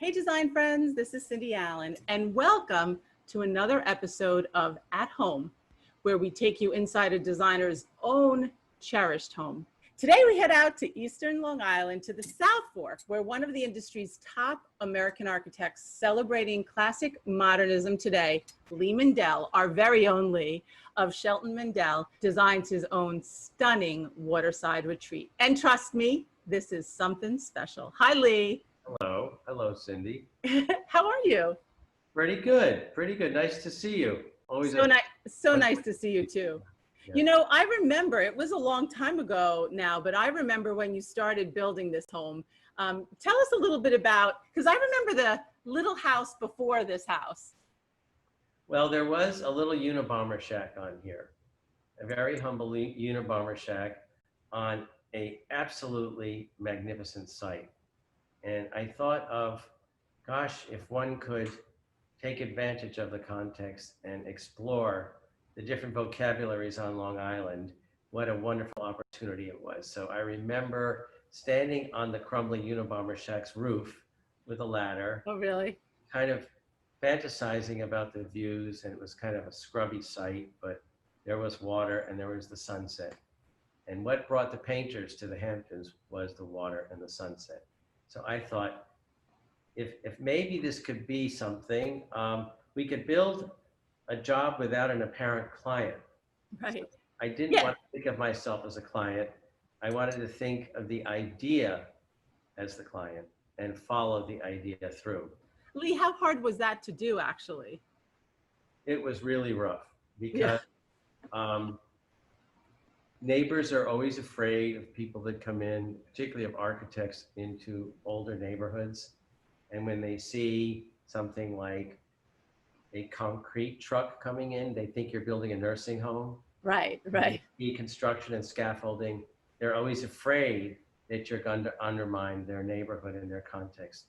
Hey, design friends, this is Cindy Allen, and welcome to another episode of At Home, where we take you inside a designer's own cherished home. Today, we head out to Eastern Long Island to the South Fork, where one of the industry's top American architects celebrating classic modernism today, Lee Mindel, our very own Lee, of Shelton Mindel, designs his own stunning waterside retreat. And trust me, this is something special. Hi, Lee. Hello, Cindy. How are you? Pretty good, pretty good. Nice to see you. Always so nice to see you too. Yeah. You know, I remember, it was a long time ago now, but I remember when you started building this home. Tell us a little bit about, because I remember the little house before this house. Well, there was a little Unabomber shack on here, a very humble Unabomber shack on a absolutely magnificent site. And I thought of, gosh, if one could take advantage of the context and explore the different vocabularies on Long Island, what a wonderful opportunity it was. So I remember standing on the crumbling Unabomber shack's roof with a ladder. Oh, really? Kind of fantasizing about the views, and it was kind of a scrubby site, but there was water and there was the sunset. And what brought the painters to the Hamptons was the water and the sunset. So I thought, if maybe this could be something, we could build a job without an apparent client. Right. So I didn't want to think of myself as a client. I wanted to think of the idea as the client and follow the idea through. Lee, how hard was that to do, actually? It was really rough because neighbors are always afraid of people that come in, particularly of architects, into older neighborhoods. And when they see something like a concrete truck coming in, they think you're building a nursing home. Right, right. The construction and scaffolding, they're always afraid that you're going to undermine their neighborhood and their context.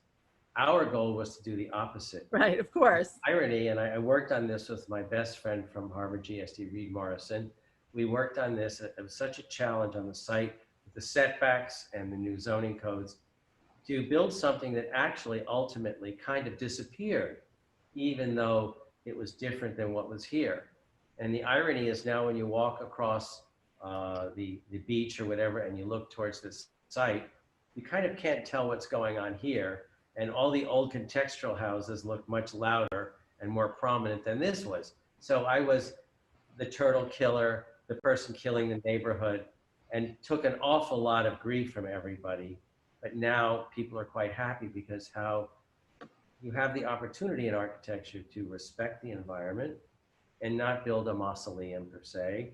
Our goal was to do the opposite. Right, of course. Irony, and I worked on this with my best friend from Harvard GSD, Reed Morrison. We worked on this. It was such a challenge on the site with the setbacks and the new zoning codes to build something that actually ultimately kind of disappeared, even though it was different than what was here. And the irony is now when you walk across the beach or whatever and you look towards this site, you kind of can't tell what's going on here. And all the old contextual houses look much louder and more prominent than this was. So I was the turtle killer, the person killing the neighborhood, and took an awful lot of grief from everybody. But now people are quite happy because how you have the opportunity in architecture to respect the environment and not build a mausoleum per se,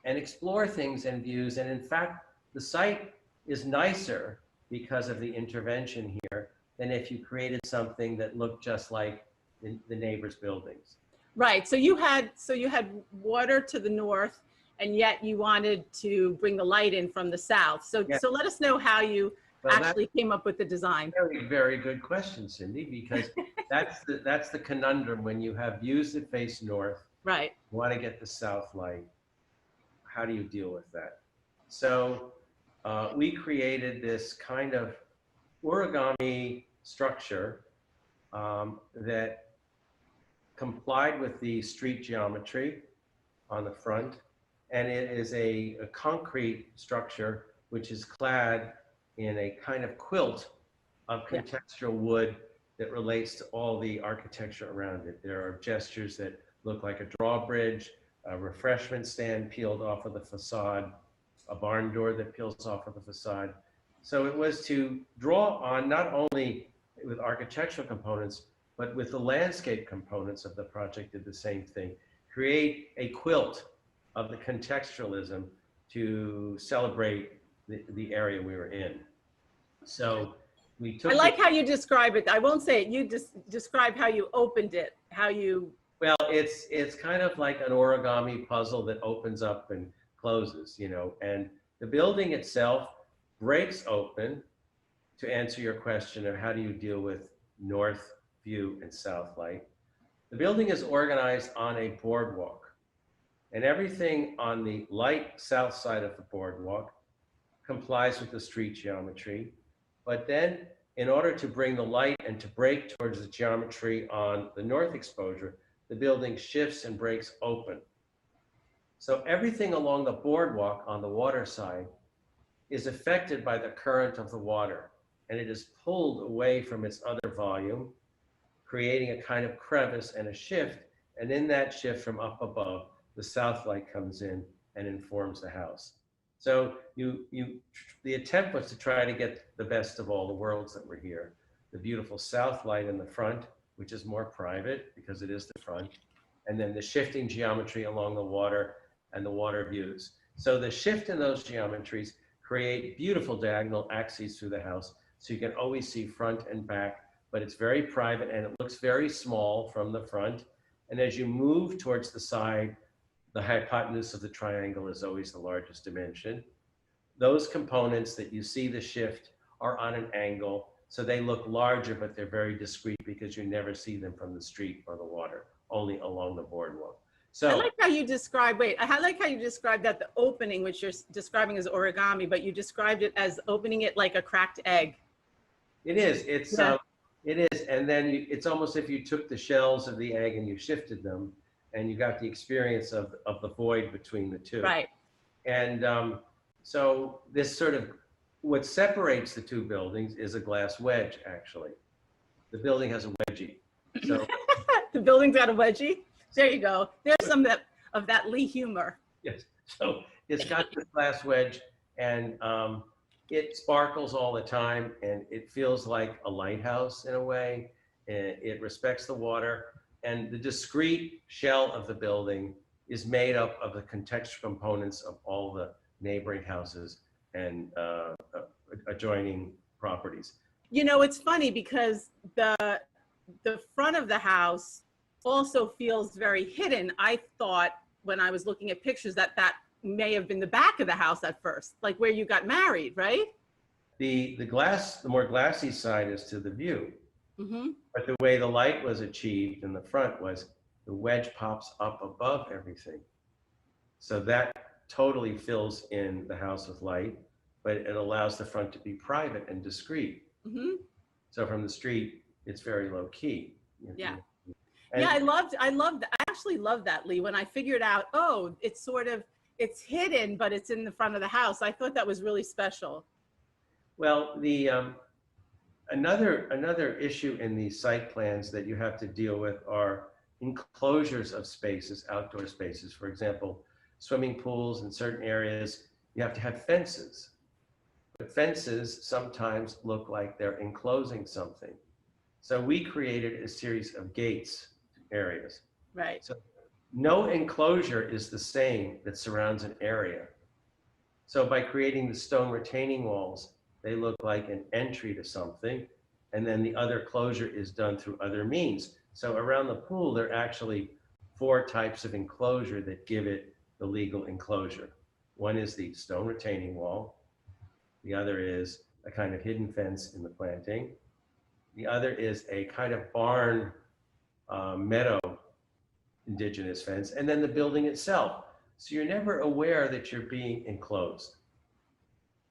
and explore things and views. And in fact, the site is nicer because of the intervention here than if you created something that looked just like the neighbors' buildings. Right. So you had water to the north, and yet you wanted to bring the light in from the south. So so let us know how you actually came up with the design. Very, very good question, Cindy, because that's the conundrum when you have views that face north. Right. You want to get the south light. How do you deal with that? So we created this kind of origami structure that complied with the street geometry on the front. And it is a concrete structure which is clad in a kind of quilt of contextual wood that relates to all the architecture around it. There are gestures that look like a drawbridge, a refreshment stand peeled off of the facade, a barn door that peels off of the facade. So it was to draw on not only with architectural components, but with the landscape components of the project did the same thing. Create a quilt of the contextualism to celebrate the area we were in. So we took— I like how you describe it. I won't say it. You just describe how you opened it, how you— Well, it's kind of like an origami puzzle that opens up and closes, you know, and the building itself breaks open to answer your question of how do you deal with north view and south light. The building is organized on a boardwalk, and everything on the light south side of the boardwalk complies with the street geometry. But then in order to bring the light and to break towards the geometry on the north exposure, the building shifts and breaks open. So everything along the boardwalk on the water side is affected by the current of the water, and it is pulled away from its other volume, creating a kind of crevice and a shift. And in that shift from up above, the south light comes in and informs the house. So the attempt was to try to get the best of all the worlds that were here. The beautiful south light in the front, which is more private because it is the front, and then the shifting geometry along the water and the water views. So the shift in those geometries create beautiful diagonal axes through the house, so you can always see front and back, but it's very private and it looks very small from the front. And as you move towards the side, the hypotenuse of the triangle is always the largest dimension. Those components that you see the shift are on an angle, so they look larger, but they're very discrete because you never see them from the street or the water, only along the boardwalk. So I like how you describe, I like how you described that the opening, which you're describing as origami, but you described it as opening it like a cracked egg. it is, it's, Yeah. it is, and then it's almost if you took the shells of the egg and you shifted them, and you got the experience of the void between the two. Right. And so this sort of, what separates the two buildings is a glass wedge, actually. The building has a wedgie. So The building's got a wedgie. There you go. There's some of that Lee humor. yes, so it's got this glass wedge, and it sparkles all the time, and it feels like a lighthouse in a way. It respects the water, and the discrete shell of the building is made up of the contextual components of all the neighboring houses and adjoining properties. You know, it's funny because the front of the house also feels very hidden. I thought when I was looking at pictures that may have been the back of the house at first, like where you got married, right? The more glassy side is to the view. Mm-hmm. But the way the light was achieved in the front was the wedge pops up above everything. So that totally fills in the house with light, but it allows the front to be private and discreet. Mm-hmm. So from the street, it's very low key. Yeah. And Yeah, I actually loved that, Lee. When I figured out, oh, it's hidden, but it's in the front of the house. I thought that was really special. well, another issue in these site plans that you have to deal with are enclosures of spaces, outdoor spaces. For example, swimming pools in certain areas, you have to have fences. But fences sometimes look like they're enclosing something. So we created a series of gates areas. Right. So no enclosure is the same that surrounds an area. So by creating the stone retaining walls, they look like an entry to something, and then the other closure is done through other means. So around the pool, there are actually 4 types of enclosure that give it the legal enclosure. One is the stone retaining wall. The other is a kind of hidden fence in the planting. The other is a kind of barn meadow indigenous fence, and then the building itself. So you're never aware that you're being enclosed.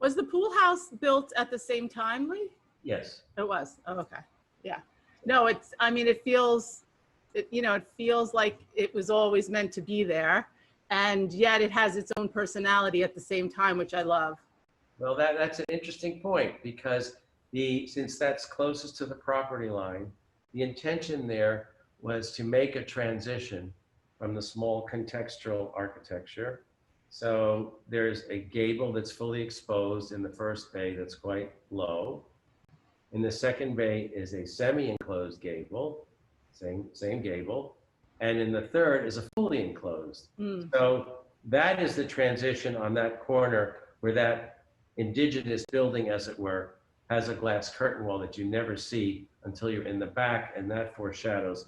Was the pool house built at the same time, Lee? Yes. It was. Oh, okay. Yeah. No, it feels like it was always meant to be there. And yet it has its own personality at the same time, which I love. Well, that's an interesting point, because since that's closest to the property line, the intention there was to make a transition from the small contextual architecture. So there's a gable that's fully exposed in the first bay that's quite low. In the second bay is a semi-enclosed gable, same gable. And in the third is a fully enclosed. So that is the transition on that corner where that indigenous building, as it were, has a glass curtain wall that you never see until you're in the back, and that foreshadows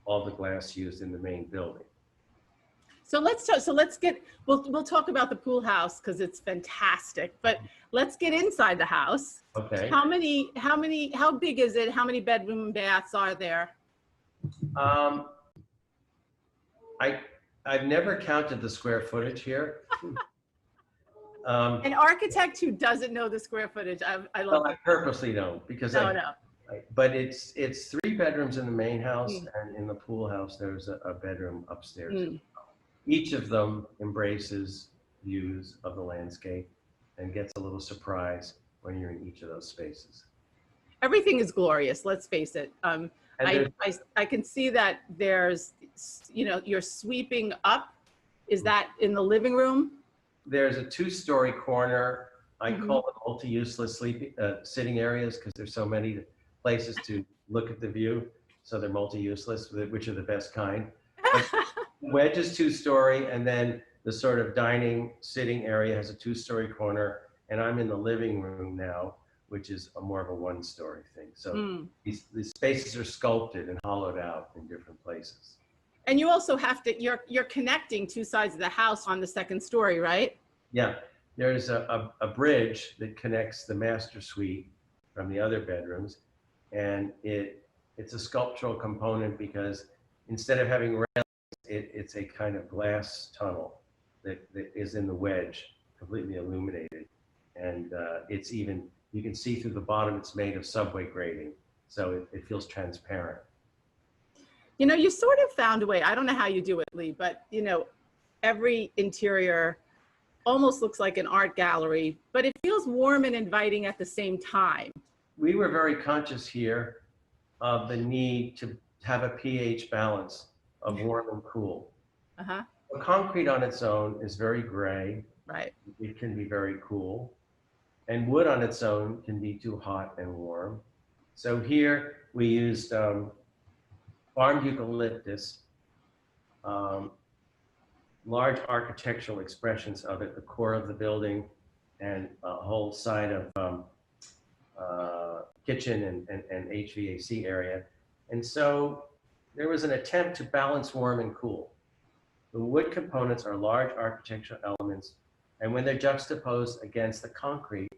all the glass used in the main building. So we'll talk about the pool house because it's fantastic, but let's get inside the house. Okay. How big is it? How many bedroom and baths are there? I've never counted the square footage here. An architect who doesn't know the square footage. I love well, I purposely don't because No. but it's 3 bedrooms in the main house, and in the pool house there's a bedroom upstairs. Each of them embraces views of the landscape and gets a little surprise when you're in each of those spaces. Everything is glorious. Let's face it. I can see that there's, you're sweeping up. Is that in the living room? There's a 2-story corner. I call them multi-useless sitting areas because there's so many places to look at the view. So they're multi-useless, which are the best kind. Wedge is 2-story, and then the sort of dining sitting area has a 2-story corner, and I'm in the living room now, which is more of a 1-story thing. So these spaces are sculpted and hollowed out in different places. And you also have to, you're connecting 2 sides of the house on the 2nd story, right? Yeah, there's a bridge that connects the master suite from the other bedrooms, and it's a sculptural component because instead of having railings, it's a kind of glass tunnel that is in the wedge, completely illuminated, and you can see through the bottom. It's made of subway grating, so it feels transparent. You sort of found a way. I don't know how you do it, Lee, but every interior almost looks like an art gallery, but it feels warm and inviting at the same time. We were very conscious here of the need to have a pH balance of warm and cool. The concrete on its own is very gray. Right. It can be very cool. And wood on its own can be too hot and warm. So here we used farmed eucalyptus, large architectural expressions of it, the core of the building and a whole side of kitchen and HVAC area. And so there was an attempt to balance warm and cool. The wood components are large architectural elements, and when they're juxtaposed against the concrete,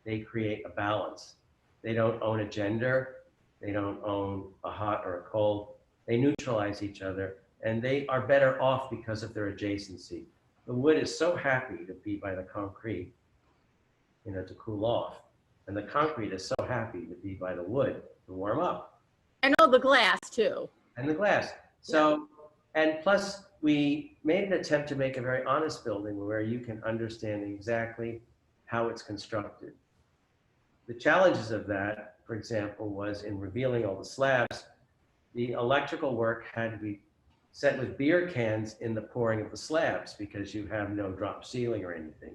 they create a balance. They don't own a gender, they don't own a hot or a cold. They neutralize each other, and they are better off because of their adjacency. The wood is so happy to be by the concrete, to cool off. And the concrete is so happy to be by the wood to warm up. And the glass too. And the glass. So, and plus we made an attempt to make a very honest building where you can understand exactly how it's constructed. The challenges of that, for example, was in revealing all the slabs, the electrical work had to be set with beer cans in the pouring of the slabs because you have no drop ceiling or anything.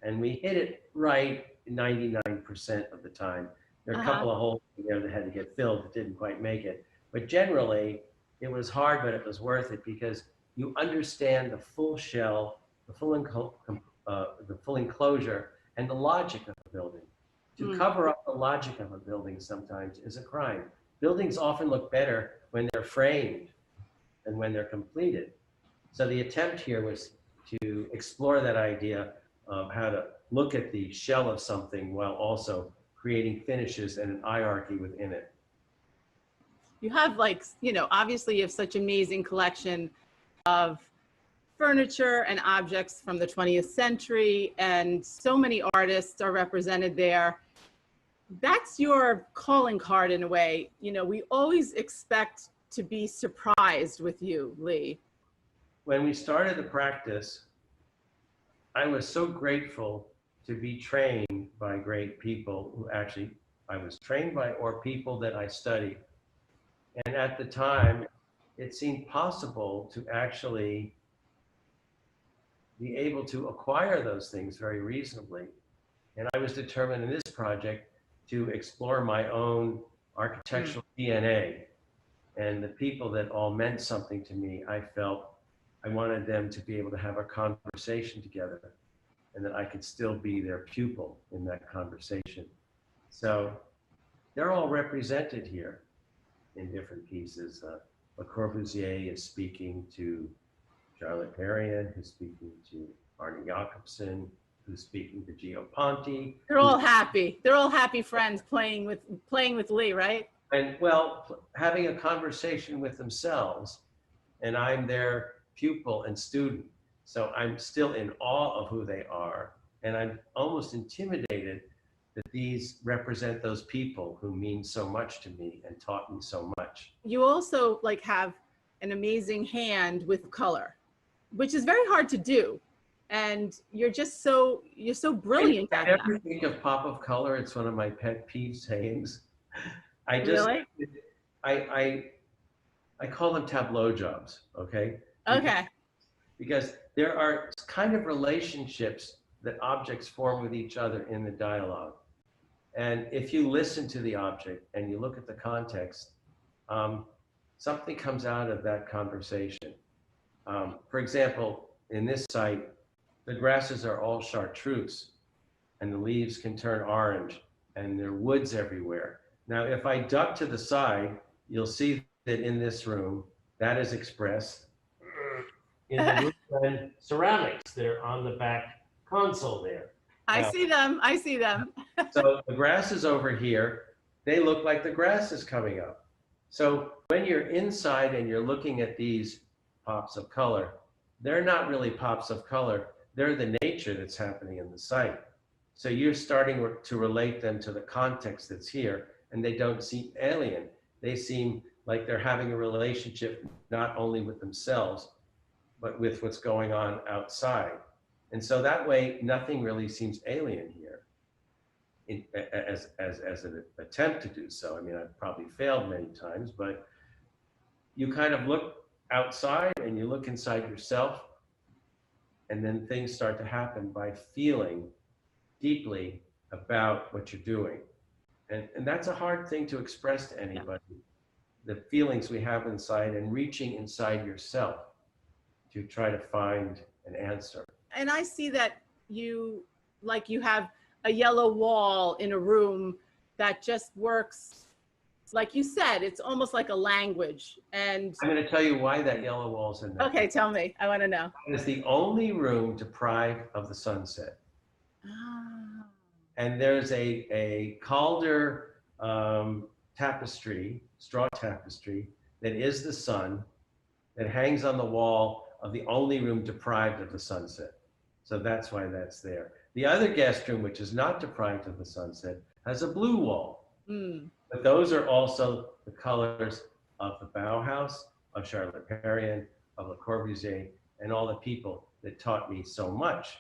And we hit it right 99% of the time. There are a couple of holes in there that had to get filled that didn't quite make it. But generally, it was hard, but it was worth it because you understand the full shell, the full enclosure, and the logic of a building. To cover up the logic of a building sometimes is a crime. Buildings often look better when they're framed than when they're completed. So the attempt here was to explore that idea of how to look at the shell of something while also creating finishes and an hierarchy within it. You have obviously you have such amazing collection of furniture and objects from the 20th century, and so many artists are represented there. That's your calling card in a way. We always expect to be surprised with you, Lee. When we started the practice, I was so grateful to be trained by great people who actually I was trained by, or people that I studied. And at the time, it seemed possible to actually be able to acquire those things very reasonably. And I was determined in this project to explore my own architectural DNA. And the people that all meant something to me, I felt I wanted them to be able to have a conversation together, and that I could still be their pupil in that conversation. So they're all represented here in different pieces. Le Corbusier is speaking to Charlotte Perriand, who's speaking to Arne Jacobsen, who's speaking to Gio Ponti. They're all happy. They're all happy friends playing with Lee, right? And well, having a conversation with themselves, and I'm their pupil and student. So I'm still in awe of who they are And I'm almost intimidated that these represent those people who mean so much to me and taught me so much. You also like have an amazing hand with color, which is very hard to do. And you're so brilliant I at never that. think of pop of color. It's one of my pet peeve sayings. I just, Really? I, I call them tableau jobs, okay? Okay. Because there are kind of relationships that objects form with each other in the dialogue. And if you listen to the object and you look at the context, something comes out of that conversation. For example, in this site, the grasses are all chartreuse and the leaves can turn orange and there are woods everywhere. Now, if I duck to the side, you'll see that in this room, that is expressed in the wood and ceramics. They're on the back console there. I Now, see them. I see them. so the grass is over here. They look like the grass is coming up. So when you're inside and you're looking at these pops of color, they're not really pops of color. They're the nature that's happening in the site. So you're starting to relate them to the context that's here, and they don't seem alien. They seem like they're having a relationship not only with themselves, but with what's going on outside. And so that way, nothing really seems alien here as an attempt to do so. I mean, I've probably failed many times, but you kind of look outside and you look inside yourself, and then things start to happen by feeling deeply about what you're doing. And that's a hard thing to express to anybody, the feelings we have inside and reaching inside yourself to try to find an answer. And I see that you have a yellow wall in a room that just works. Like you said, it's almost like a language. And I'm going to tell you why that yellow wall's in there. okay, tell me. I want to know. It's the only room deprived of the sunset. Ah. And there's a Calder tapestry, straw tapestry, that is the sun, that hangs on the wall of the only room deprived of the sunset. So that's why that's there. The other guest room, which is not deprived of the sunset, has a blue wall. Mm. But those are also the colors of the Bauhaus, of Charlotte Perriand, of Le Corbusier, and all the people that taught me so much.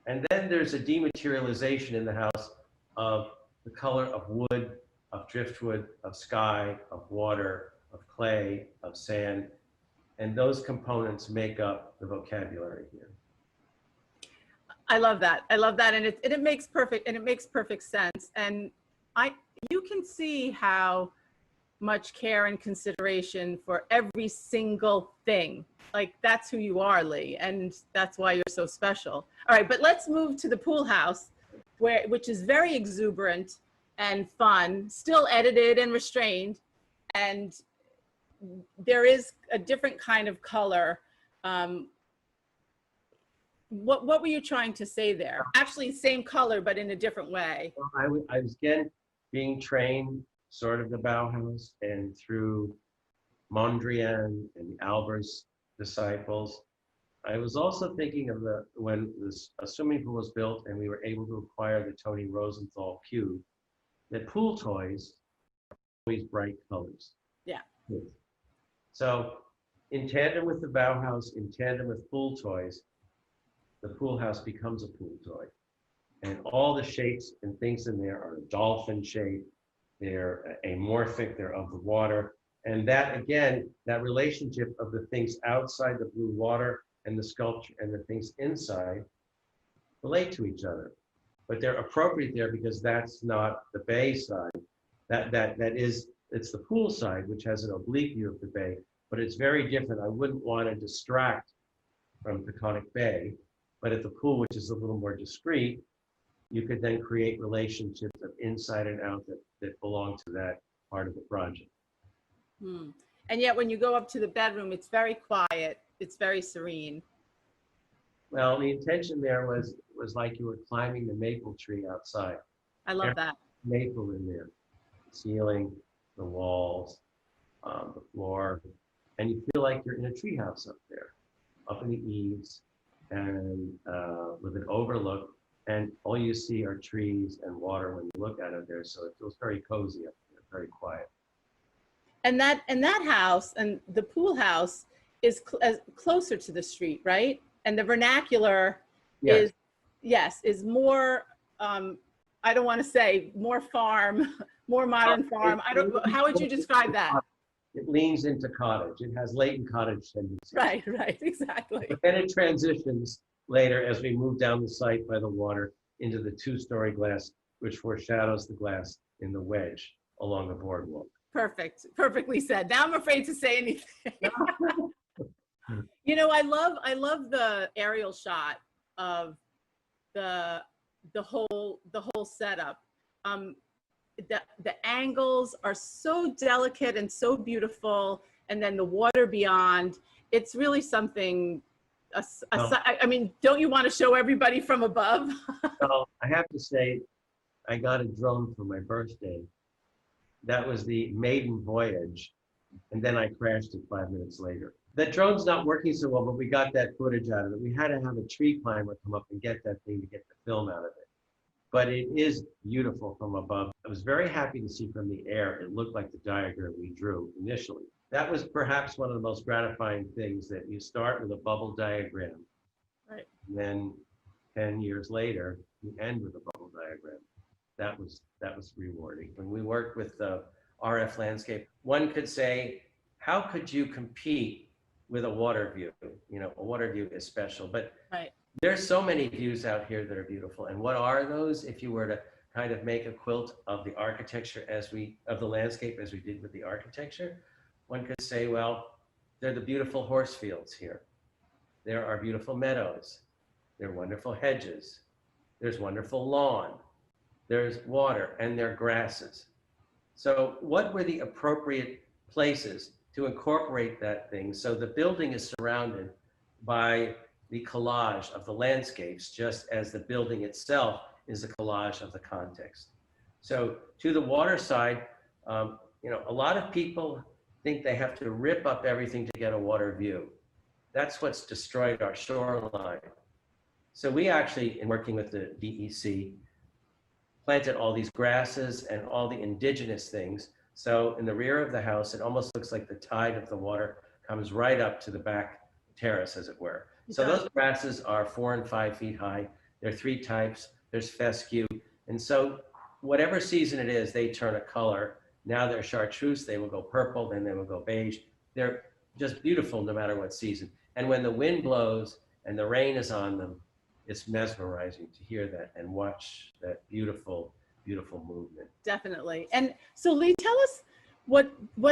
And then there's a dematerialization in the house of the color of wood, of driftwood, of sky, of water, of clay, of sand. And those components make up the vocabulary here. I love that. I love that. And it makes perfect sense. And you can see how much care and consideration for every single thing. Like that's who you are, Lee, and that's why you're so special. All right, but let's move to the pool house, which is very exuberant and fun, still edited and restrained, and there is a different kind of color. What were you trying to say there? Actually, same color, but in a different way. I was again being trained sort of the Bauhaus and through Mondrian and the Albers disciples. I was also thinking of when a swimming pool was built and we were able to acquire the Tony Rosenthal cube, that pool toys are always bright colors. Yeah. So in tandem with the Bauhaus, in tandem with pool toys, the pool house becomes a pool toy. And all the shapes and things in there are a dolphin shape. They're amorphic, they're of the water. And that, again, that relationship of the things outside the blue water and the sculpture and the things inside relate to each other. But they're appropriate there because that's not the bay side. It's the pool side, which has an oblique view of the bay, but it's very different. I wouldn't want to distract from Peconic Bay, but at the pool, which is a little more discreet, you could then create relationships of inside and out that belong to that part of the project. Hmm. And yet when you go up to the bedroom, it's very quiet. It's very serene. Well, the intention there was like you were climbing the maple tree outside. I love that. Maple in there, the ceiling, the walls, the floor, and you feel like you're in a treehouse up there, up in the eaves, and with an overlook and all you see are trees and water when you look out of there. So it feels very cozy up there, very quiet. And that house and the pool house is closer to the street, right? And the vernacular Yes. is more, I don't want to say more farm, more modern farm. How would you describe that? It leans into cottage. It has latent cottage tendencies. Right, exactly. But then it transitions later as we move down the site by the water into the two-story glass, which foreshadows the glass in the wedge along the boardwalk. Perfectly said. Now I'm afraid to say anything. You know, I love the aerial shot of the whole setup. The angles are so delicate and so beautiful, and then the water beyond. It's really something. I mean, don't you want to show everybody from above? So I have to say, I got a drone for my birthday. That was the maiden voyage, and then I crashed it 5 minutes later. That drone's not working so well, but we got that footage out of it. We had to have a tree climber come up and get that thing to get the film out of it. But it is beautiful from above. I was very happy to see from the air, it looked like the diagram we drew initially. That was perhaps one of the most gratifying things, that you start with a bubble diagram. Right. And then 10 years later, you end with a bubble diagram. That was rewarding. When we worked with the RF landscape, one could say, how could you compete with a water view? You know, a water view is special, but Right. There's so many views out here that are beautiful. And what are those? If you were to kind of make a quilt of the architecture of the landscape as we did with the architecture, one could say, well, they're the beautiful horse fields here. There are beautiful meadows. There are wonderful hedges. There's wonderful lawn. There's water, and there are grasses. So what were the appropriate places to incorporate that thing? So the building is surrounded by the collage of the landscapes, just as the building itself is a collage of the context. So to the water side, you know, a lot of people think they have to rip up everything to get a water view. That's what's destroyed our shoreline. So we actually, in working with the DEC, planted all these grasses and all the indigenous things. So in the rear of the house, it almost looks like the tide of the water comes right up to the back terrace, as it were. So those grasses are 4 and 5 feet high. There are 3 types. There's fescue. And so whatever season it is, they turn a color. Now they're chartreuse, they will go purple, then they will go beige. They're just beautiful no matter what season. And when the wind blows and the rain is on them, it's mesmerizing to hear that and watch that beautiful, beautiful movement. Definitely. And so Lee, tell us what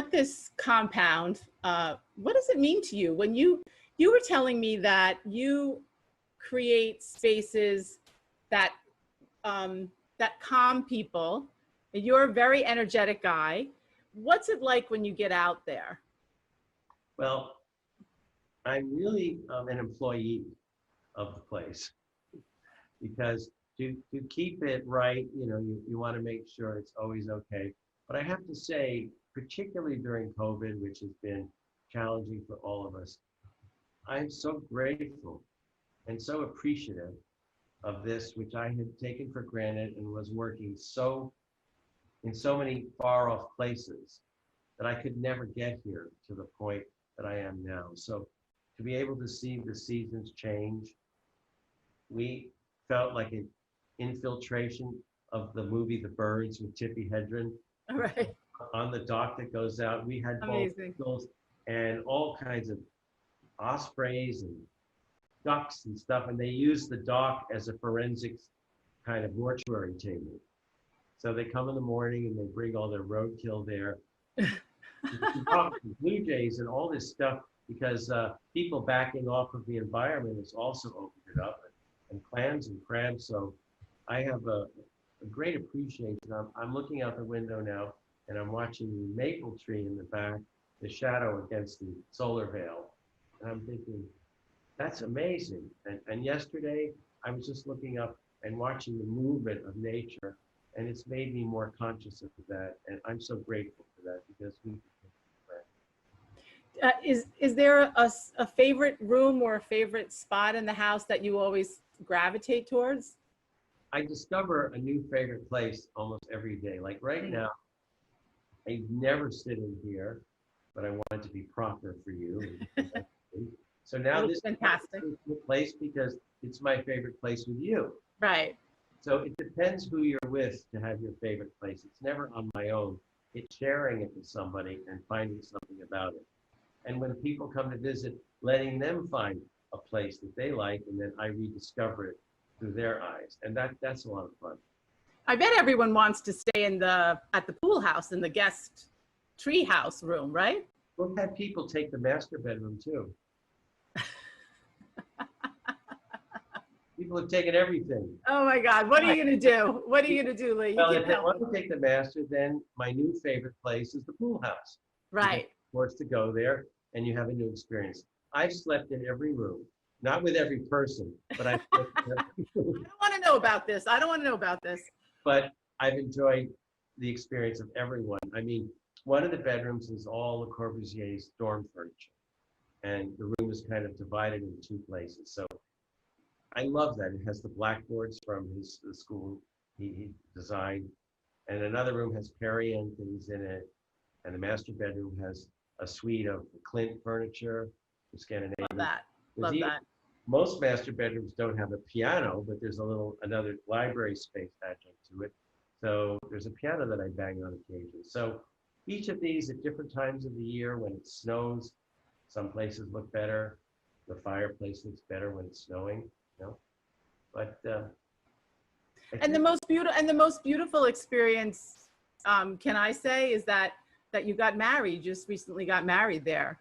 this compound, what does it mean to you? When you were telling me that you create spaces that that calm people. You're a very energetic guy. What's it like when you get out there? Well, I'm really an employee of the place, because to keep it right, you know, you want to make sure it's always okay. But I have to say, particularly during COVID, which has been challenging for all of us, I'm so grateful and so appreciative of this, which I had taken for granted and was working in so many far off places that I could never get here to the point that I am now. So to be able to see the seasons change, we felt like an infiltration of the movie The Birds with Tippi Hedren. All right. On the dock that goes out, we had both eagles and all kinds of ospreys and ducks and stuff, and they used the dock as a forensics kind of mortuary table. So they come in the morning and they bring all their roadkill there. Blue jays and all this stuff, because people backing off of the environment has also opened it up, and clams and crabs. So I have a great appreciation. I'm looking out the window now, and I'm watching the maple tree in the back, the shadow against the solar veil. And I'm thinking, that's amazing. And yesterday, I was just looking up and watching the movement of nature, and it's made me more conscious of that. And I'm so grateful for that, because we is there a favorite room or a favorite spot in the house that you always gravitate towards? I discover a new favorite place almost every day. Like right now, I never sit in here, but I want it to be proper for you. So now this is fantastic. a place because it's my favorite place with you. Right. So it depends who you're with to have your favorite place. It's never on my own. It's sharing it with somebody and finding something about it. And when people come to visit, letting them find a place that they like, and then I rediscover it through their eyes. And that's a lot of fun. I bet everyone wants to stay at the pool house in the guest tree house room, right? We've had people take the master bedroom too. People have taken everything. Oh my God, what are you gonna do? What are you gonna do, Lee? Well, if they want to take the master, then my new favorite place is the pool house. Right. Forced to go there, and you have a new experience. I've slept in every room, not with every person, but I've slept in every room. I don't want to know about this. I don't want to know about this. But I've enjoyed the experience of everyone. I mean, one of the bedrooms is all Le Corbusier's dorm furniture, and the room is kind of divided into two places. So I love that. It has the blackboards from the school he designed, and another room has Perry and things in it, and the master bedroom has a suite of Clint furniture, the Scandinavian. Love that. Love that. Most master bedrooms don't have a piano, but there's another library space adjunct to it. So there's a piano that I bang on occasion. So each of these at different times of the year, when it snows, some places look better. The fireplace looks better when it's snowing, you know. But and the most beautiful experience, can I say, is that you got married. You just recently got married there.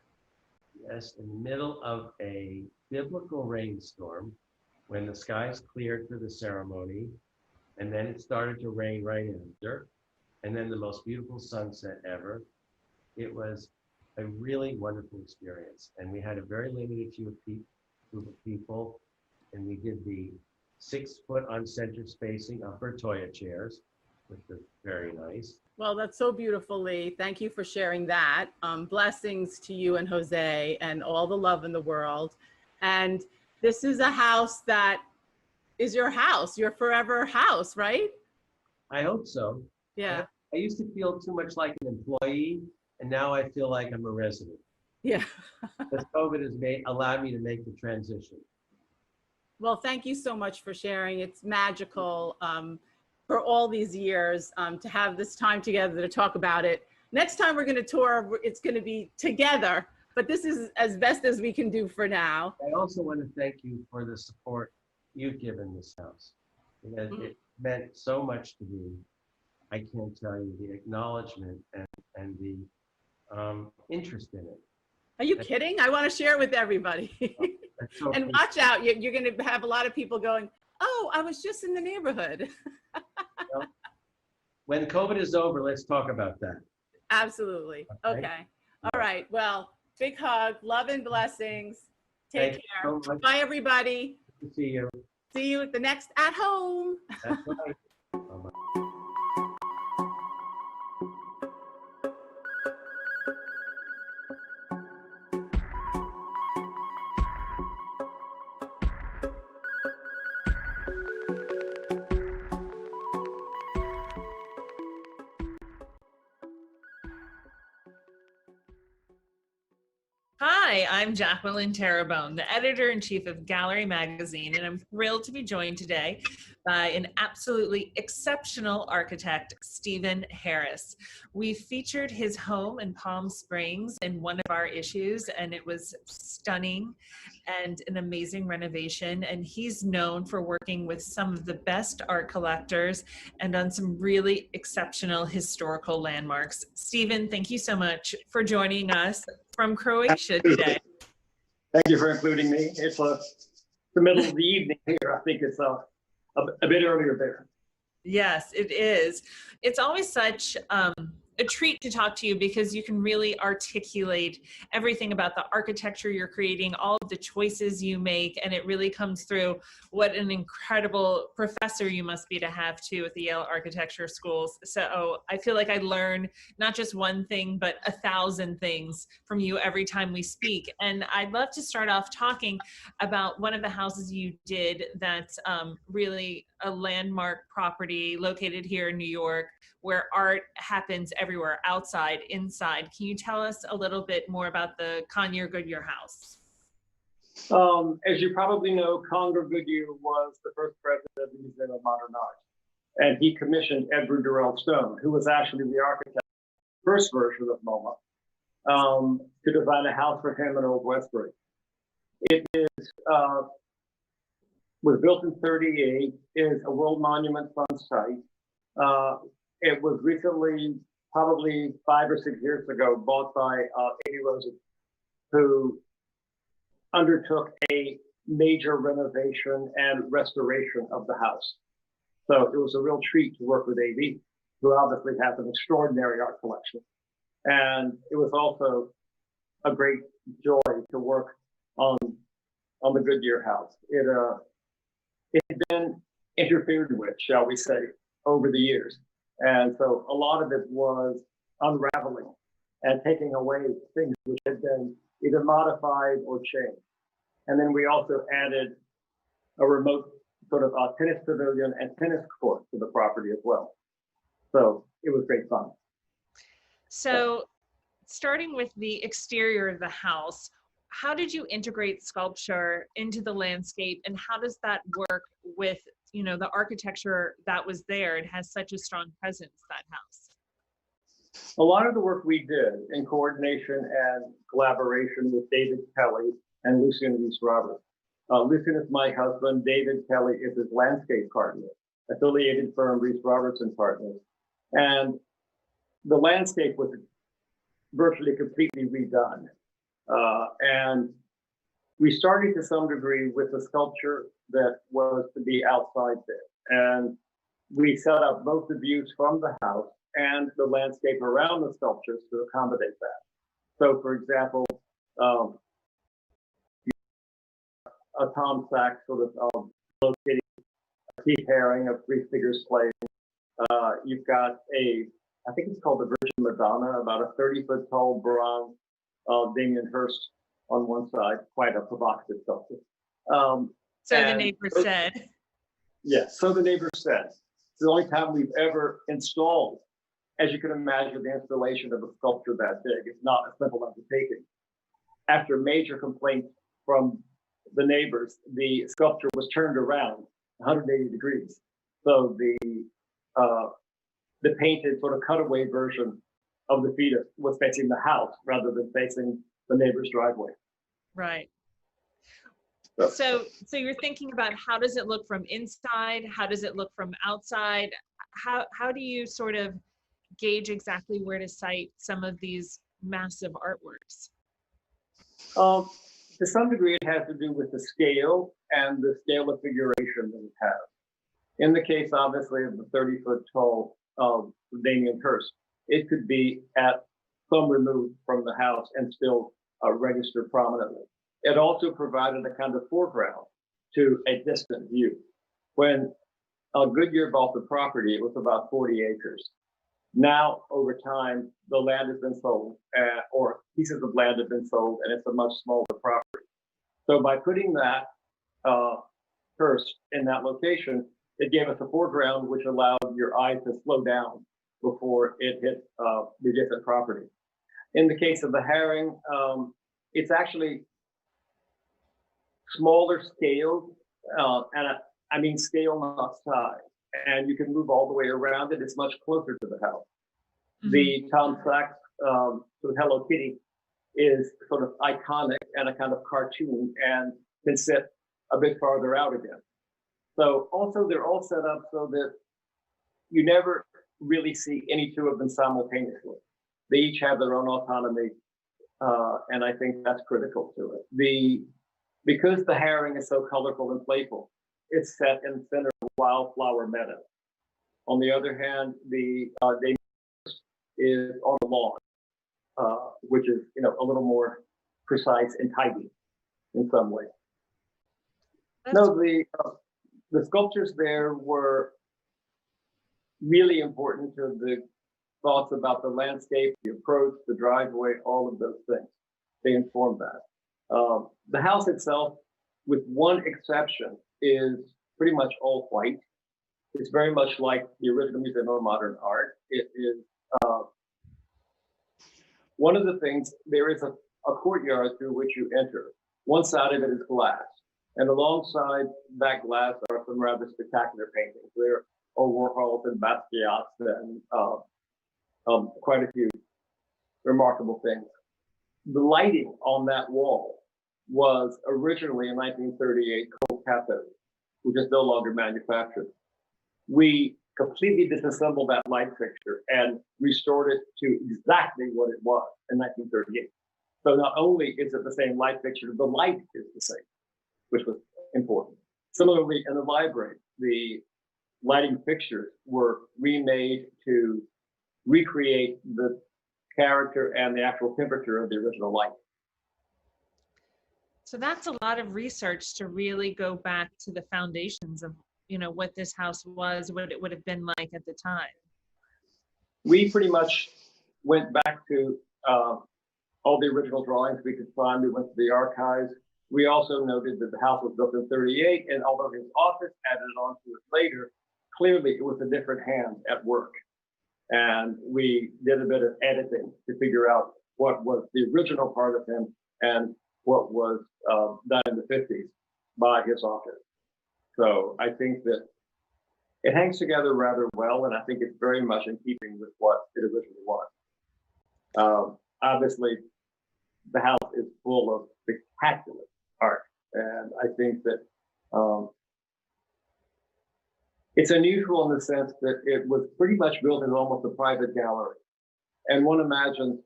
Yes, in the middle of a biblical rainstorm, when the skies cleared for the ceremony, and then it started to rain right after, and then the most beautiful sunset ever. It was a really wonderful experience, and we had a very limited group of people, and we did the 6 foot on center spacing of Bertoya chairs, which was very nice. Well, that's so beautiful, Lee. Thank you for sharing that. Blessings to you and Jose and all the love in the world. And this is a house that is your house, your forever house, right? I hope so. Yeah. I used to feel too much like an employee, and now I feel like I'm a resident. Yeah. Because COVID has allowed me to make the transition. Well, thank you so much for sharing. It's magical. For all these years, to have this time together to talk about it. Next time we're going to tour, it's going to be together, but this is as best as we can do for now. I also want to thank you for the support you've given this house. It meant so much to me. I can't tell you the acknowledgement and the interest in it. Are you kidding? I want to share with everybody. So and watch out, you're going to have a lot of people going, oh, I was just in the neighborhood. Well, when COVID is over, let's talk about that. Absolutely. Okay. All right. Well, big hug, love and blessings. Take care. So bye, everybody. Good to see you. See you at the next At Home. That's right. Bye-bye. Hi, I'm Jacqueline Terrebonne, the editor-in-chief of Galerie magazine, and I'm thrilled to be joined today by an absolutely exceptional architect, Steven Harrisl. We featured his home in Palm Springs in one of our issues, and it was stunning and an amazing renovation. And he's known for working with some of the best art collectors and on some really exceptional historical landmarks. Steven, thank you so much for joining us from Croatia today. Thank you for including me. It's the middle of the evening here. I think it's a bit earlier there. Yes, it is. It's always such an a treat to talk to you because you can really articulate everything about the architecture you're creating, all of the choices you make, and it really comes through. What an incredible professor you must be to have too at the Yale Architecture Schools. So I feel like I learn not just one thing, but 1,000 things from you every time we speak. And I'd love to start off talking about one of the houses you did that's really a landmark property located here in New York, where art happens everywhere, outside, inside. Can you tell us a little bit more about the Conyer Goodyear house? As you probably know, Conger Goodyear was the first president of the Museum of Modern Art. And he commissioned Edward Durrell Stone, who was actually the architect, first version of MoMA, to design a house for him in Old Westbury. It is, was built in '38, is a World Monument Fund site. It was recently, probably 5 or 6 years ago, bought by Amy Rosen, who undertook a major renovation and restoration of the house. So it was a real treat to work with Amy, who obviously has an extraordinary art collection. And it was also a great joy to work on the Goodyear house. It had been interfered with, shall we say, over the years. And so a lot of it was unraveling and taking away things which had been either modified or changed. And then we also added a remote sort of tennis pavilion and tennis court to the property as well. So it was great fun. So starting with the exterior of the house, how did you integrate sculpture into the landscape, and how does that work with, you know, the architecture that was there? It has such a strong presence, that house. A lot of the work we did in coordination and collaboration with David Kelly and Lucien Reese Roberts. Lucien is my husband. David Kelly is his landscape partner, affiliated firm Reese Roberts and Partners. And the landscape was virtually completely redone. And we started to some degree with the sculpture that was to be outside there. And we set up both the views from the house and the landscape around the sculptures to accommodate that. So for example, a Tom Sachs sort of located a Keith Haring of Three Figures Playing. You've got I think it's called the Virgin Madonna, about a 30-foot tall bronze Damien Hirst on one side, quite a provocative sculpture. So the neighbor said. Yes, so the neighbor said. It's the only time we've ever installed, as you can imagine, the installation of a sculpture that big. It's not a simple undertaking. After major complaints from the neighbors, the sculpture was turned around 180 degrees. So the painted sort of cutaway version of the fetus was facing the house rather than facing the neighbor's driveway. Right. So you're thinking about, how does it look from inside? How does it look from outside? How do you sort of gauge exactly where to site some of these massive artworks? To some degree, it has to do with the scale and the scale of figuration that it has. In the case, obviously, of the 30-foot tall Damien Hirst, it could be at some remove from the house and still register prominently. It also provided a kind of foreground to a distant view. When Goodyear bought the property, it was about 40 acres. Now, over time, the land has been sold, or pieces of land have been sold, and it's a much smaller property. So by putting that Hirst in that location, it gave us a foreground which allowed your eye to slow down before it hit the different property. In the case of the Haring, it's actually smaller scale, and I mean scale, not size. And you can move all the way around it. It's much closer to the house. Mm-hmm. The Tom Sachs sort of Hello Kitty is sort of iconic and a kind of cartoon and can sit a bit farther out again. So also they're all set up so that you never really see any two of them simultaneously. They each have their own autonomy, and I think that's critical to it. Because the Haring is so colorful and playful, it's set in the center of a wildflower meadow. On the other hand, the Damien is on the lawn, which is, a little more precise and tidy in some ways. No, the sculptures there were really important to the thoughts about the landscape, the approach, the driveway, all of those things. They informed that. The house itself, with one exception, is pretty much all white. It's very much like the original Museum of Modern Art. It is one of the things, there is a courtyard through which you enter. One side of it is glass. And alongside that glass are some rather spectacular paintings. There are Warhols and Basquiat's and quite a few remarkable things. The lighting on that wall was originally in 1938 coal cathode, which is no longer manufactured. We completely disassembled that light fixture and restored it to exactly what it was in 1938. So not only is it the same light fixture, the light is the same, which was important. Similarly, in the library, the lighting fixtures were remade to recreate the character and the actual temperature of the original light. So that's a lot of research to really go back to the foundations of, what this house was, what it would have been like at the time. We pretty much went back to all the original drawings we could find. We went to the archives. We also noted that the house was built in 38, and although his office added on to it later, clearly it was a different hand at work. And we did a bit of editing to figure out what was the original part of him and what was done in the 50s by his office. So I think that it hangs together rather well, and I think it's very much in keeping with what it originally was. Obviously, the house is full of spectacular art, and I think that it's unusual in the sense that it was pretty much built as almost a private gallery. And one imagines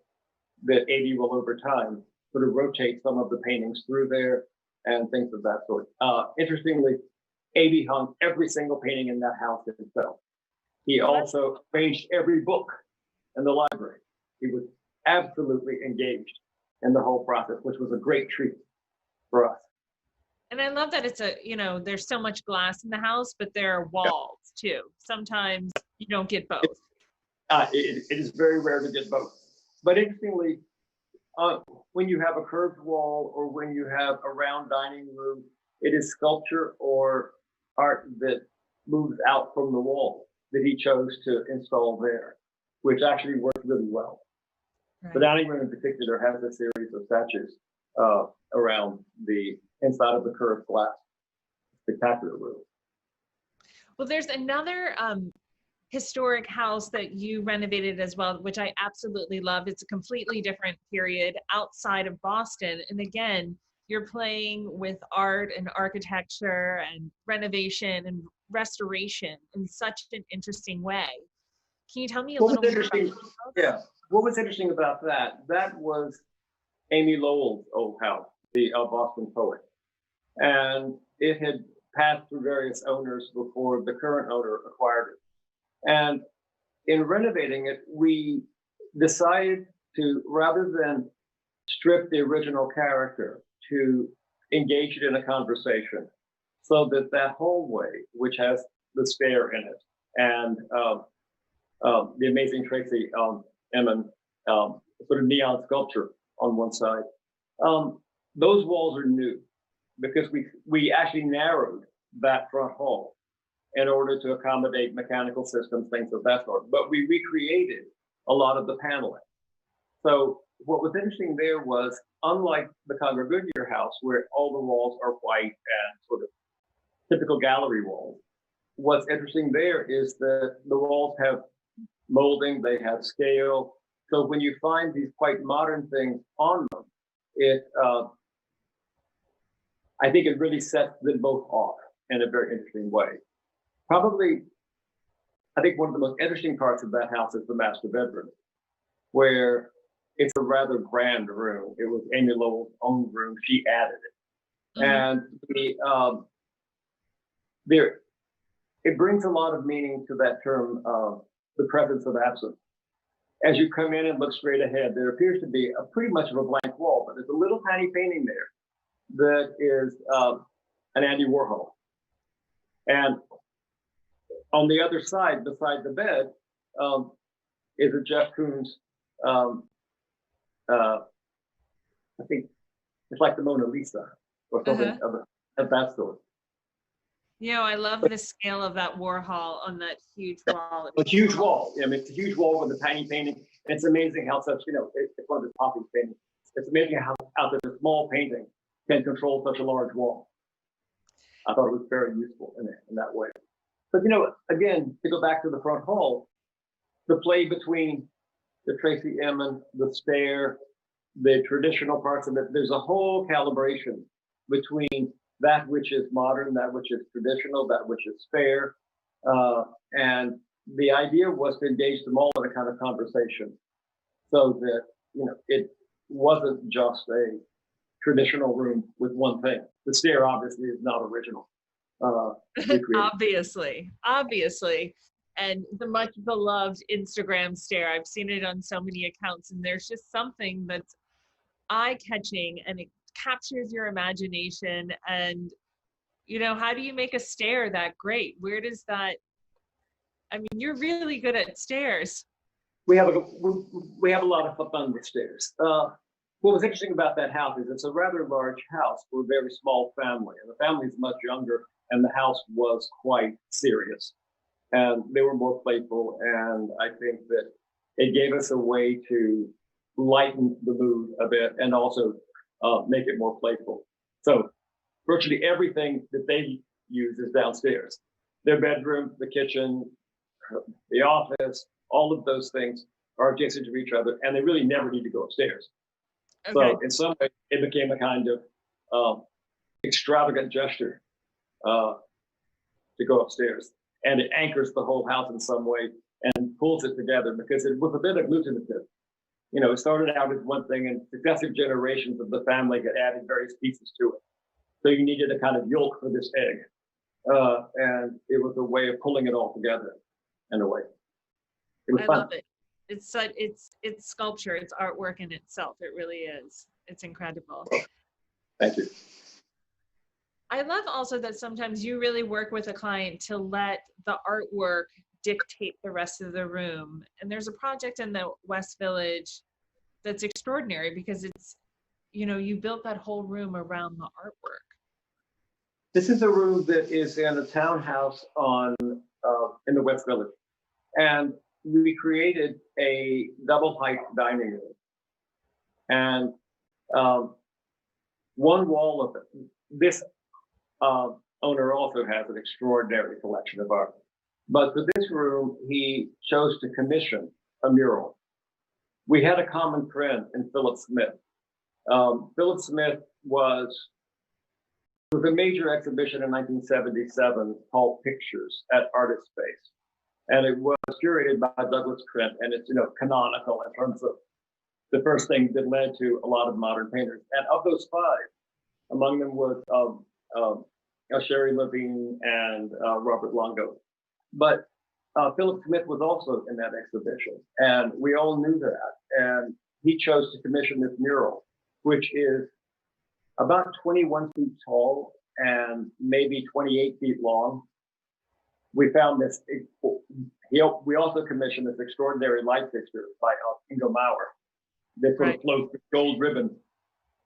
that AB will, over time, sort of rotate some of the paintings through there and things of that sort. Interestingly, AB hung every single painting in that house himself. He also arranged every book in the library. He was absolutely engaged in the whole process, which was a great treat for us. And I love that it's there's so much glass in the house, but there are walls too. Sometimes you don't get both. It is very rare to get both. But interestingly, when you have a curved wall or when you have a round dining room, it is sculpture or art that moves out from the wall that he chose to install there, which actually worked really well. Right. The dining room in particular has a series of statues around the inside of the curved glass. Spectacular room. Well, there's another historic house that you renovated as well, which I absolutely love. It's a completely different period outside of Boston. And again, you're playing with art and architecture and renovation and restoration in such an interesting way. Can you tell me a little bit about that? Yeah. What was interesting about that? That was Amy Lowell's old house, the Boston poet. And it had passed through various owners before the current owner acquired it. And in renovating it, we decided to, rather than strip the original character, to engage it in a conversation, so that that hallway, which has the stair in it, and the amazing Tracy Emin sort of neon sculpture on one side, those walls are new because we actually narrowed that front hall in order to accommodate mechanical systems, things of that sort. But we recreated a lot of the paneling. So what was interesting there was, unlike the Conrad Goodyear house, where all the walls are white and sort of typical gallery walls, what's interesting there is that the walls have molding, they have scale. So when you find these quite modern things on them, I think it really sets them both off in a very interesting way. Probably, I think one of the most interesting parts of that house is the master bedroom, where it's a rather grand room. It was Amy Lowell's own room. She added it. Mm-hmm. And it brings a lot of meaning to that term, the presence of absence. as you come in and look straight ahead, there appears to be a pretty much of a blank wall, but there's a little tiny painting there that is an Andy Warhol. And on the other side, beside the bed, is a Jeff Koons, I think it's like the Mona Lisa or something of that sort. You know, I love the scale of that Warhol on that huge wall. A huge wall. I mean, it's a huge wall with a tiny painting. And it's amazing how such, it's one of his popular paintings. It's amazing how a small painting can control such a large wall. I thought it was very useful in that way. But, again, to go back to the front hall, the play between the Tracy Emin, the stair, the traditional parts of it, there's a whole calibration between that which is modern, that which is traditional, that which is fair. And the idea was to engage them all in a kind of conversation so that, it wasn't just a traditional room with one thing. The stair obviously is not original. Obviously. And the much beloved Instagram stair, I've seen it on so many accounts, and there's just something that's eye-catching and it captures your imagination. And how do you make a stair that great? Where does that, I mean, you're really good at stairs. We have a lot of fun with stairs. What was interesting about that house is it's a rather large house for a very small family, and the family's much younger, and the house was quite serious, and they were more playful. And I think that it gave us a way to lighten the mood a bit and also make it more playful. So virtually everything that they use is downstairs. Their bedroom, the kitchen, the office, all of those things are adjacent to each other, and they really never need to go upstairs. Okay. So in some way, it became a kind of extravagant gesture to go upstairs. And it anchors the whole house in some way and pulls it together because it was a bit agglutinative. It started out as one thing, and successive generations of the family had added various pieces to it. So you needed a kind of yolk for this egg. And it was a way of pulling it all together in a way. It was fun. Love it. It's sculpture, it's artwork in itself. It really is. It's incredible. Thank you. I love also that sometimes you really work with a client to let the artwork dictate the rest of the room. And there's a project in the West Village that's extraordinary because it's, you built that whole room around the artwork. This is a room that is in a townhouse in the West Village. And we created a double height dining room. And one wall of it, this owner also has an extraordinary collection of art. But for this room, he chose to commission a mural. We had a common friend in Philip Smith. Philip Smith was a major exhibition in 1977 called Pictures at Artist Space. And it was curated by Douglas Trent, and it's canonical in terms of the first thing that led to a lot of modern painters. And of those five, among them was Sherry Levine and Robert Longo. But Philip Smith was also in that exhibition, and we all knew that. And he chose to commission this mural, which is about 21 feet tall and maybe 28 feet long. We found this. We also commissioned this extraordinary light fixture by Ingo Mauer that sort of floats with gold ribbon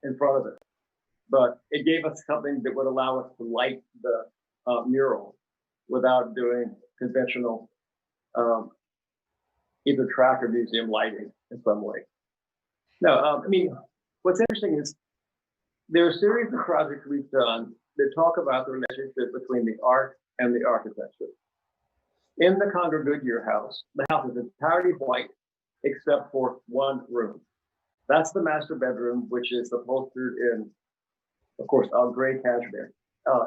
in front of it. But it gave us something that would allow us to light the mural without doing conventional either track or museum lighting in some way. No, what's interesting is there are a series of projects we've done that talk about the relationship between the art and the architecture. In the Conger Goodyear house, the house is entirely white except for one room. That's the master bedroom, which is upholstered in, of course, gray cashmere,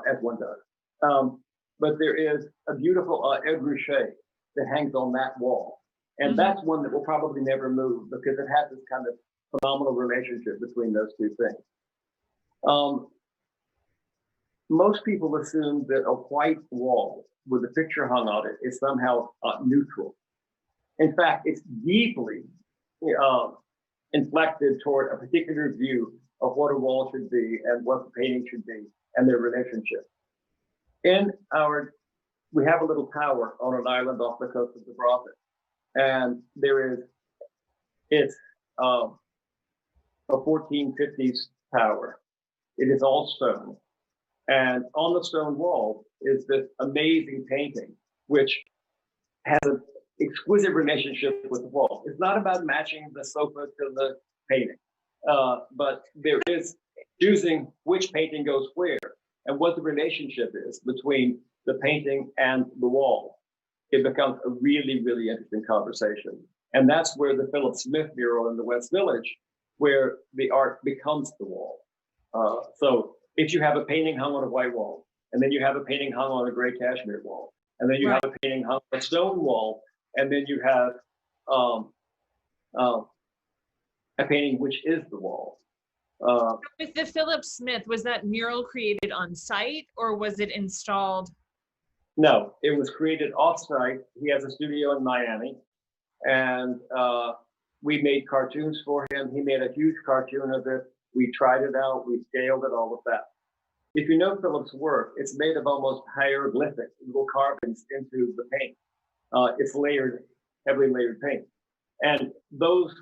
as one does. But there is a beautiful Ed Ruscha that hangs on that wall. And that's one that will probably never move because it has this kind of phenomenal relationship between those two things. Most people assume that a white wall with a picture hung on it is somehow neutral. In fact, it's deeply, inflected toward a particular view of what a wall should be and what the painting should be and their relationship. We have a little tower on an island off the coast of Gibraltar, and it's a 1450s tower. It is all stone, and on the stone wall is this amazing painting, which has an exquisite relationship with the wall. It's not about matching the sofa to the painting, but there is choosing which painting goes where and what the relationship is between the painting and the wall. It becomes a really, really interesting conversation. And that's where the Philip Smith mural in the West Village, where the art becomes the wall. So if you have a painting hung on a white wall, and then you have a painting hung on a gray cashmere wall, and then you have a painting hung on a stone wall, and then you have a painting which is the wall. With the Philip Smith, was that mural created on site or was it installed? No, it was created off-site. He has a studio in Miami, and we made cartoons for him. He made a huge cartoon of it. We tried it out. We scaled it, all of that. If you know Philip's work, it's made of almost hieroglyphic, little carvings into the paint. It's layered, heavily layered paint. And those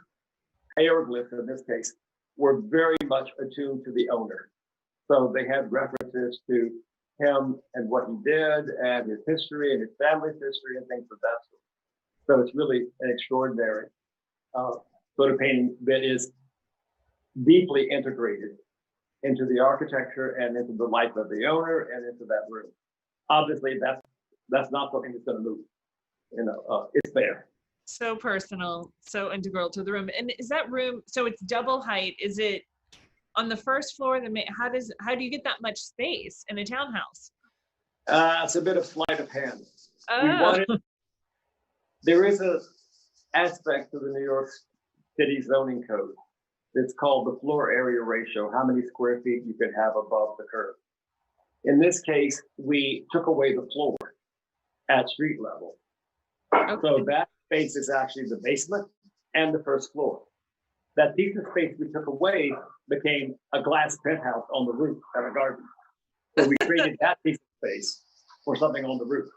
hieroglyphs, in this case, were very much attuned to the owner. So they had references to him and what he did and his history and his family's history and things of that sort. So it's really an extraordinary sort of painting that is deeply integrated into the architecture and into the life of the owner and into that room. Obviously, that's not something that's going to move. You know, it's there. So personal, so integral to the room. And is that room, so it's double height, is it on the first floor? How do you get that much space in a townhouse? It's a bit of sleight of hand. There is an aspect to the New York City zoning code. It's called the floor area ratio, how many square feet you could have above the curb. In this case, we took away the floor at street level. Okay. So that space is actually the basement and the first floor. That piece of space we took away became a glass penthouse on the roof and a garden. So we traded that piece of space for something on the roof.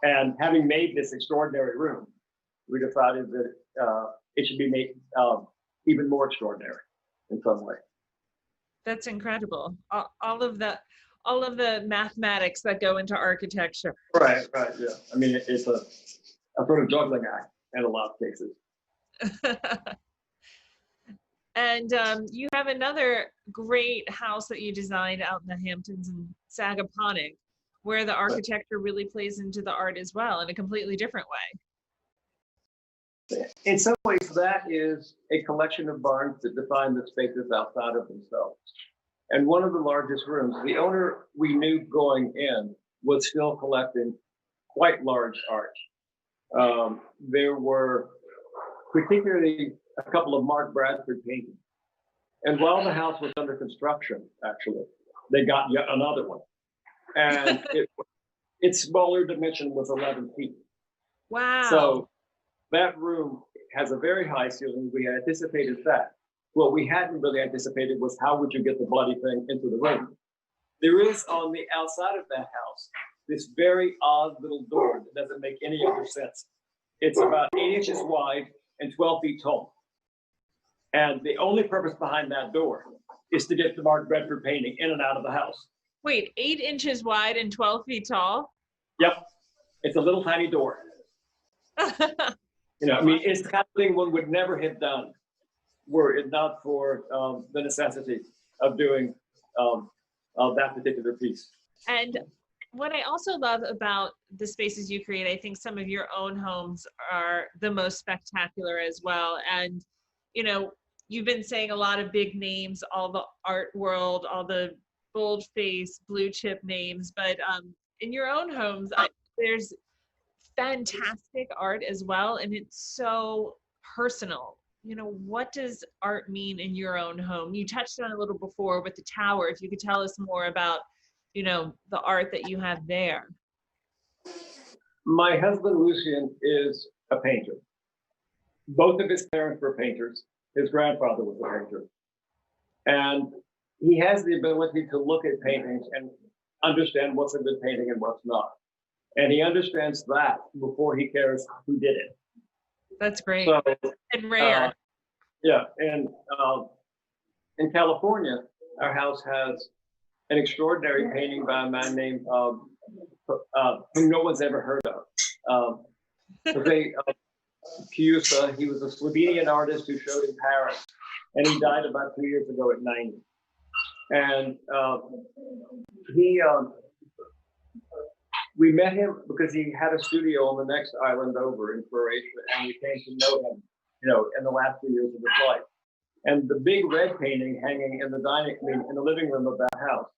And having made this extraordinary room, we decided that it should be made even more extraordinary in some way. That's incredible. All of the mathematics that go into architecture. Right, yeah. I mean, it's a sort of juggling act in a lot of cases. And you have another great house that you designed out in the Hamptons in Sagaponack, where the architecture really plays into the art as well in a completely different way. In some ways, that is a collection of barns that define the spaces outside of themselves. And one of the largest rooms, the owner we knew going in was still collecting quite large art. There were particularly a couple of Mark Bradford paintings. And while the house was under construction, actually, they got yet another one. And its smaller dimension was 11 feet. Wow. So that room has a very high ceiling. We had anticipated that. What we hadn't really anticipated was how would you get the bloody thing into the room? There is on the outside of that house this very odd little door that doesn't make any other sense. It's about 8 inches wide and 12 feet tall. And the only purpose behind that door is to get the Mark Bradford painting in and out of the house. Wait, 8 inches wide and 12 feet tall? Yep. It's a little tiny door. You know, I mean, it's the kind of thing one would never have done were it not for the necessity of doing that particular piece. And what I also love about the spaces you create, I think some of your own homes are the most spectacular as well. And, you know, you've been saying a lot of big names, all the art world, all the bold-face, blue-chip names, but in your own homes, there's fantastic art as well, and it's so personal. You know, what does art mean in your own home? You touched on it a little before with the tower. If you could tell us more about, you know, the art that you have there. My husband, Lucien, is a painter. Both of his parents were painters. His grandfather was a painter. And he has the ability to look at paintings and understand what's a good painting and what's not. And he understands that before he cares who did it. That's great. So, And rare. yeah, and in California, our house has an extraordinary painting by a man named who no one's ever heard of. Jose Chiusa. He was a Slovenian artist who showed in Paris, and he died about 2 years ago at 90. And we met him because he had a studio on the next island over in Croatia, and we came to know him, in the last few years of his life. And the big red painting hanging in the living room of that house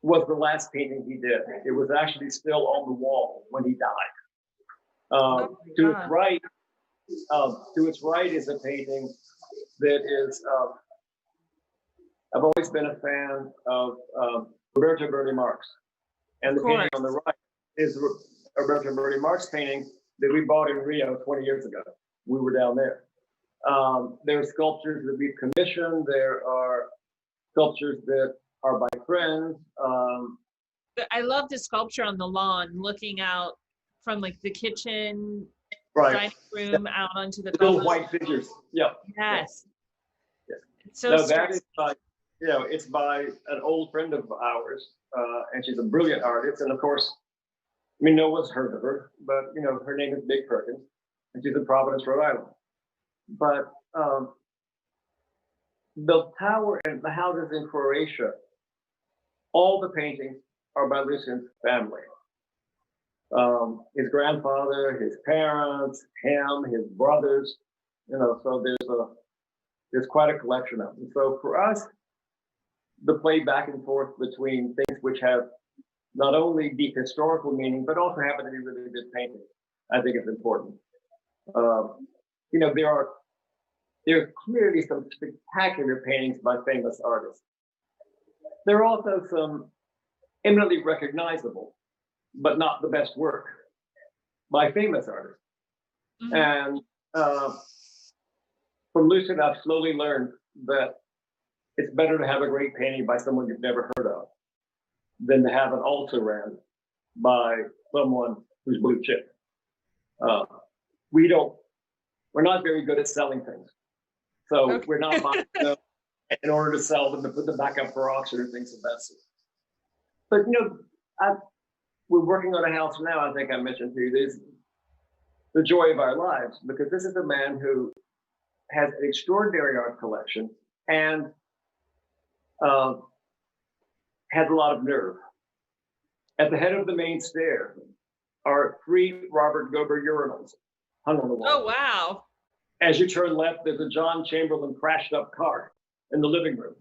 was the last painting he did. It was actually still on the wall when he died. To its right is a painting that is. I've always been a fan of Roberto Berti Marx, and the painting on the right is Roberto Berti Marx painting that we bought in Rio 20 years ago. We were down there. There are sculptures that we've commissioned. There are sculptures that are by friends. I love the sculpture on the lawn, looking out from like the kitchen, Right. dining room, out onto the little white figures. Yeah. Yes. Yeah. It's so No, that is by, it's by an old friend of ours, and she's a brilliant artist. And of course, no one's heard of her, but her name is Big Perkins, and she's in Providence, Rhode Island. But the tower and the houses in Croatia, all the paintings are by Lucian's family. His grandfather, his parents, him, his brothers, so there's quite a collection of them. So for us, the play back and forth between things which have not only deep historical meaning, but also happen to be really good paintings, I think is important. There are clearly some spectacular paintings by famous artists. There are also some eminently recognizable, but not the best work, by famous artists. Mm-hmm. And from Lucian, I've slowly learned that it's better to have a great painting by someone you've never heard of than to have an also-ran by someone who's blue chip. We're not very good at selling things. So okay. We're not buying them in order to sell them, to put them back up for auction or things of that sort. But we're working on a house now, I think I mentioned to you, this the joy of our lives, because this is a man who has an extraordinary art collection and has a lot of nerve. At the head of the main stair are 3 Robert Gober urinals hung on the wall. Oh, wow. As you turn left, there's a John Chamberlain crashed up car in the living room.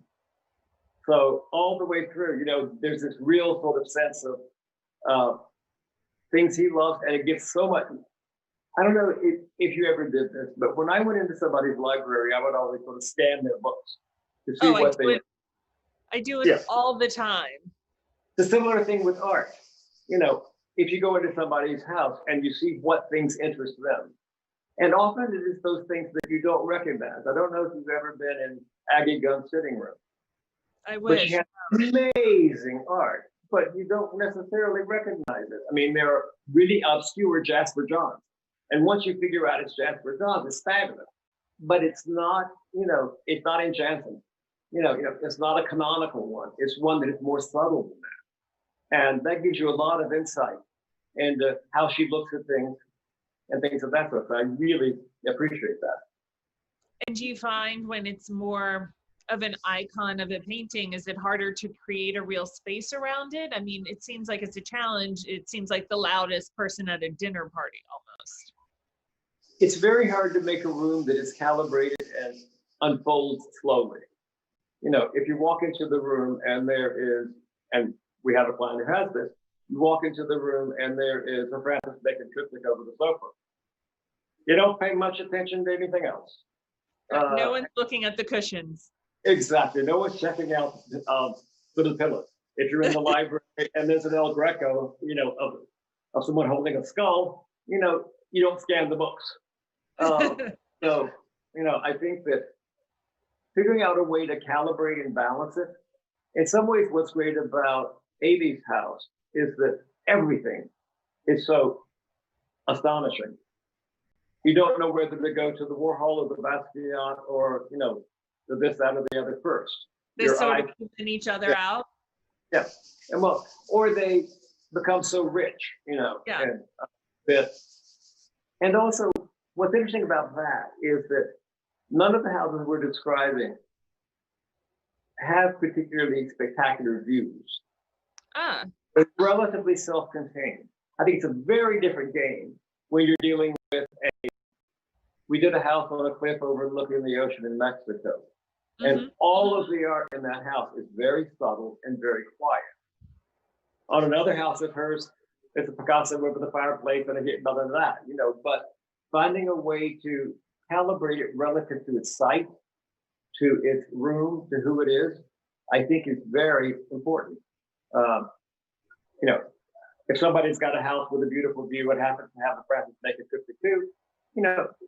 So all the way through, there's this real sort of sense of things he loves, and it gives so much. I don't know if you ever did this, but when I went into somebody's library, I would always sort of scan their books to see what they. I do it all the time. It's a similar thing with art. If you go into somebody's house and you see what things interest them, and often it is those things that you don't recognize. I don't know if you've ever been in Aggie Gunn's sitting room. I wish. But she has amazing art, but you don't necessarily recognize it. There are really obscure Jasper Johns. And once you figure out it's Jasper Johns, it's fabulous. But it's not, it's not in Jansen. It's not a canonical one. It's one that is more subtle than that. And that gives you a lot of insight into how she looks at things and things of that sort. So I really appreciate that. And do you find when it's more of an icon of a painting, is it harder to create a real space around it? It seems like it's a challenge. It seems like the loudest person at a dinner party almost. It's very hard to make a room that is calibrated and unfolds slowly. If you walk into the room and there is, and we have a client who has this, you walk into the room and there is a Francis Bacon triptych over the sofa. You don't pay much attention to anything else. No one's looking at the cushions. Exactly. No one's checking out for the pillows. If you're in the library and there's an El Greco, of someone holding a skull, you don't scan the books. So, I think that figuring out a way to calibrate and balance it. In some ways, what's great about Amy's house is that everything is so astonishing. You don't know whether to go to the Warhol or the Basquiat or, the this, that, or the other first. This sort of keeping each other out. Yeah. And or they become so rich, Yeah. And also what's interesting about that is that none of the houses we're describing have particularly spectacular views. It's relatively self-contained. I think it's a very different game when you're dealing with we did a house on a cliff overlooking the ocean in Mexico. And all of the art in that house is very subtle and very quiet. On another house of hers, it's a Picasso over the fireplace and none of that, but finding a way to calibrate it relative to its site, to its room, to who it is, I think is very important. If somebody's got a house with a beautiful view and happens to have a Francis Bacon 52,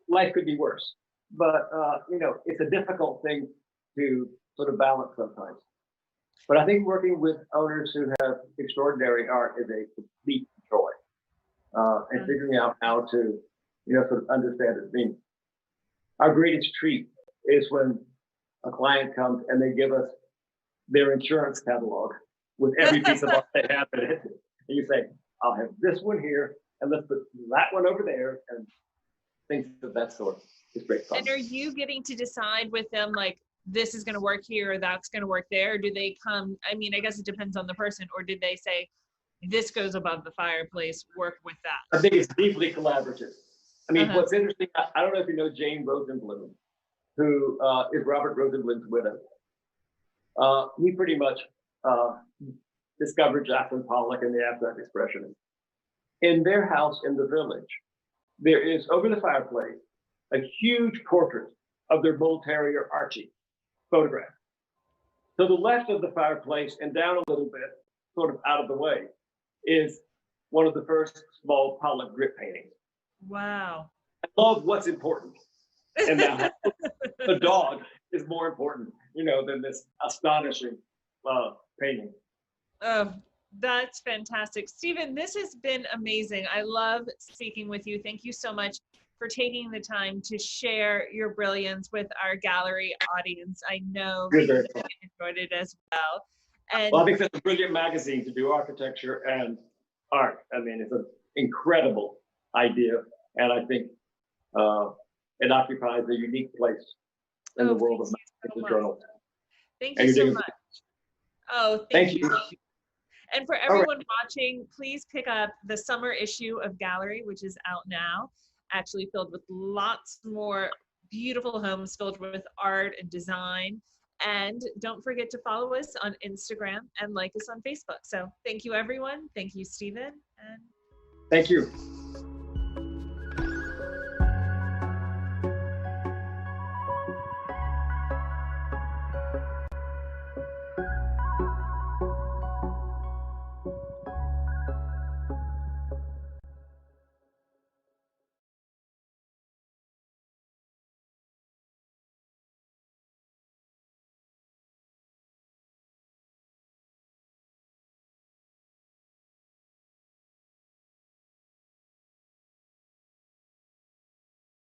life could be worse. But, it's a difficult thing to sort of balance sometimes. But I think working with owners who have extraordinary art is a complete joy. And figuring out how to, sort of understand its meaning. Our greatest treat is when a client comes and they give us their insurance catalog with every piece of art they have in it. And you say, I'll have this one here, and let's put that one over there, and things of that sort. It's great fun. And are you getting to decide with them, like, this is going to work here or that's going to work there? Or do they come, I guess it depends on the person, or did they say, this goes above the fireplace, work with that? I think it's deeply collaborative. What's interesting, I don't know if you know Jane Rosenblum, who is Robert Rosenblum's widow. He pretty much discovered Jacqueline Pollock and the abstract expressionists. In their house in the village, there is over the fireplace a huge portrait of their bull terrier Archie, photographed. To the left of the fireplace and down a little bit, sort of out of the way, is one of the first small Pollock grit paintings. Wow. I love what's important. And now the dog is more important, than this astonishing painting. Oh, that's fantastic. Steven, this has been amazing. I love speaking with you. Thank you so much for taking the time to share your brilliance with our gallery audience. I know you enjoyed it as well. And I think that's a brilliant magazine to do architecture and art. It's an incredible idea. And I think it occupies a unique place in the world of magazine journals. Thank you so much. Oh, thank you. And for everyone watching, please pick up the summer issue of Galerie, which is out now, actually filled with lots more beautiful homes filled with art and design. And don't forget to follow us on Instagram and like us on Facebook. So thank you, everyone. Thank you, Steven. And thank you.